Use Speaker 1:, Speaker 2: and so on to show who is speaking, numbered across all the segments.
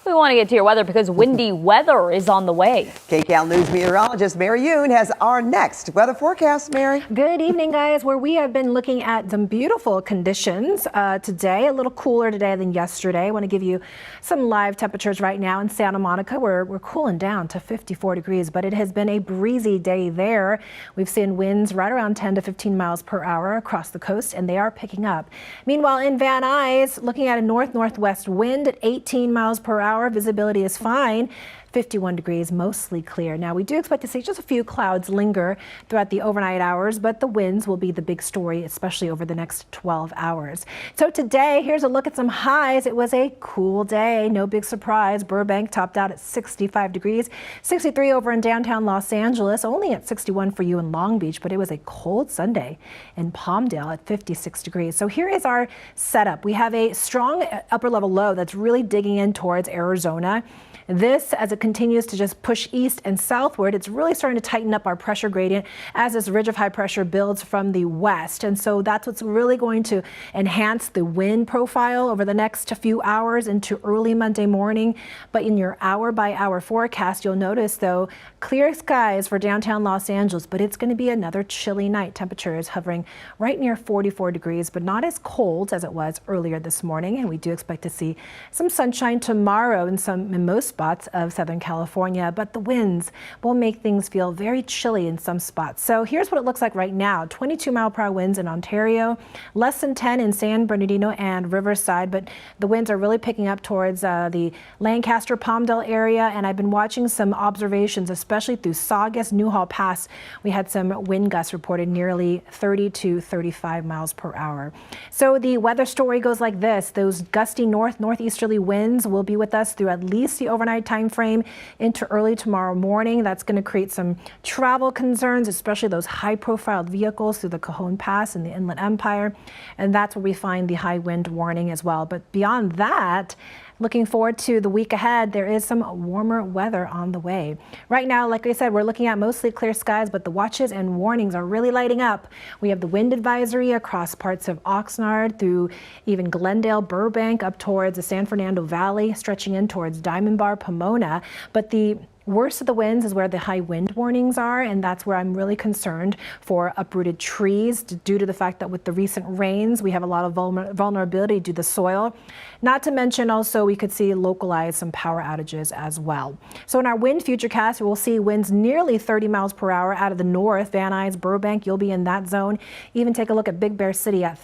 Speaker 1: We want to get to your weather because windy weather is on the way.
Speaker 2: Kcal News meteorologist Mary Yoon has our next weather forecast. Mary.
Speaker 3: Good evening, guys, where we have been looking at some beautiful conditions today. A little cooler today than yesterday. I want to give you some live temperatures right now in Santa Monica. We're cooling down to 54 degrees, but it has been a breezy day there. We've seen winds right around 10 to 15 miles per hour across the coast, and they are picking up. Meanwhile, in Van Nuys, looking at a north-northwest wind at 18 miles per hour. Visibility is fine. 51 degrees, mostly clear. Now, we do expect to see just a few clouds linger throughout the overnight hours, but the winds will be the big story, especially over the next 12 hours. So today, here's a look at some highs. It was a cool day. No big surprise. Burbank topped out at 65 degrees, 63 over in downtown Los Angeles, only at 61 for you in Long Beach, but it was a cold Sunday in Palmdale at 56 degrees. So here is our setup. We have a strong upper level low that's really digging in towards Arizona. This, as it continues to just push east and southward, it's really starting to tighten up our pressure gradient as this ridge of high pressure builds from the west. And so that's what's really going to enhance the wind profile over the next few hours into early Monday morning. But in your hour by hour forecast, you'll notice, though, clear skies for downtown Los Angeles, but it's going to be another chilly night. Temperatures hovering right near 44 degrees, but not as cold as it was earlier this morning. And we do expect to see some sunshine tomorrow in most spots of Southern California, but the winds will make things feel very chilly in some spots. So here's what it looks like right now. 22-mile-per-hour winds in Ontario, less than 10 in San Bernardino and Riverside, but the winds are really picking up towards the Lancaster, Palmdale area, and I've been watching some observations, especially through Saugus, Newhall Pass. We had some wind gusts reported nearly 30 to 35 miles per hour. So the weather story goes like this. Those gusty northeasterly winds will be with us through at least the overnight time frame into early tomorrow morning. That's going to create some travel concerns, especially those high-profile vehicles through the Cajon Pass and the Inland Empire. And that's where we find the high wind warning as well. But beyond that, looking forward to the week ahead, there is some warmer weather on the way. Right now, like I said, we're looking at mostly clear skies, but the watches and warnings are really lighting up. We have the wind advisory across parts of Oxnard through even Glendale, Burbank, up towards the San Fernando Valley, stretching in towards Diamond Bar, Pomona. But the worst of the winds is where the high wind warnings are, and that's where I'm really concerned for uprooted trees due to the fact that with the recent rains, we have a lot of vulnerability due to the soil. Not to mention also we could see localized some power outages as well. So in our wind futurecast, we'll see winds nearly 30 miles per hour out of the north. Van Nuys, Burbank, you'll be in that zone. Even take a look at Big Bear City at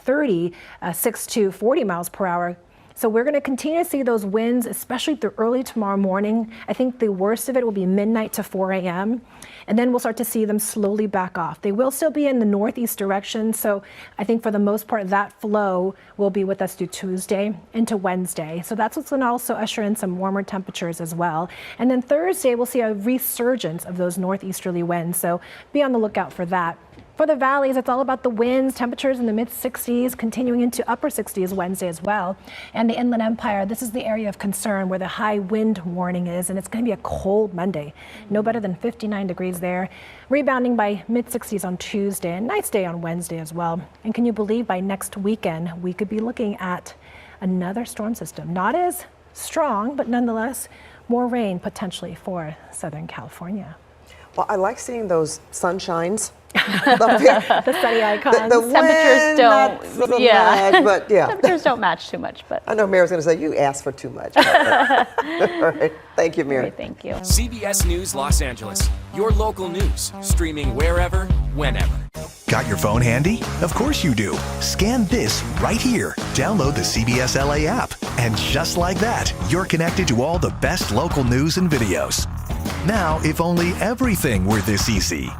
Speaker 3: 6 to 40 miles per hour. So we're going to continue to see those winds, especially through early tomorrow morning. I think the worst of it will be midnight to 4 a.m. And then we'll start to see them slowly back off. They will still be in the northeast direction. So I think for the most part, that flow will be with us through Tuesday into Wednesday. So that's what's going to also usher in some warmer temperatures as well. And then Thursday, we'll see a resurgence of those northeasterly winds. So be on the lookout for that. For the valleys, it's all about the winds, temperatures in the mid-60s, continuing into upper 60s Wednesday as well. And the Inland Empire, this is the area of concern where the high wind warning is, and it's going to be a cold Monday. No better than 59 degrees there, rebounding by mid-60s on Tuesday, and nice day on Wednesday as well. And can you believe by next weekend, we could be looking at another storm system? Not as strong, but nonetheless, more rain potentially for Southern California.
Speaker 2: Well, I like seeing those sunshines.
Speaker 3: The sunny icons.
Speaker 2: The
Speaker 1: Temperatures don't, yeah.
Speaker 2: Much, but yeah.
Speaker 1: Temperatures don't match too much, but
Speaker 2: I know Mary's going to say you asked for too much. All right. Thank you, Mary.
Speaker 1: Thank you.
Speaker 4: CBS News Los Angeles, your local news, streaming wherever, whenever.
Speaker 5: Got your phone handy? Of course you do. Scan this right here. Download the CBS LA app. And just like that, you're connected to all the best local news and videos. Now, if only everything were this easy.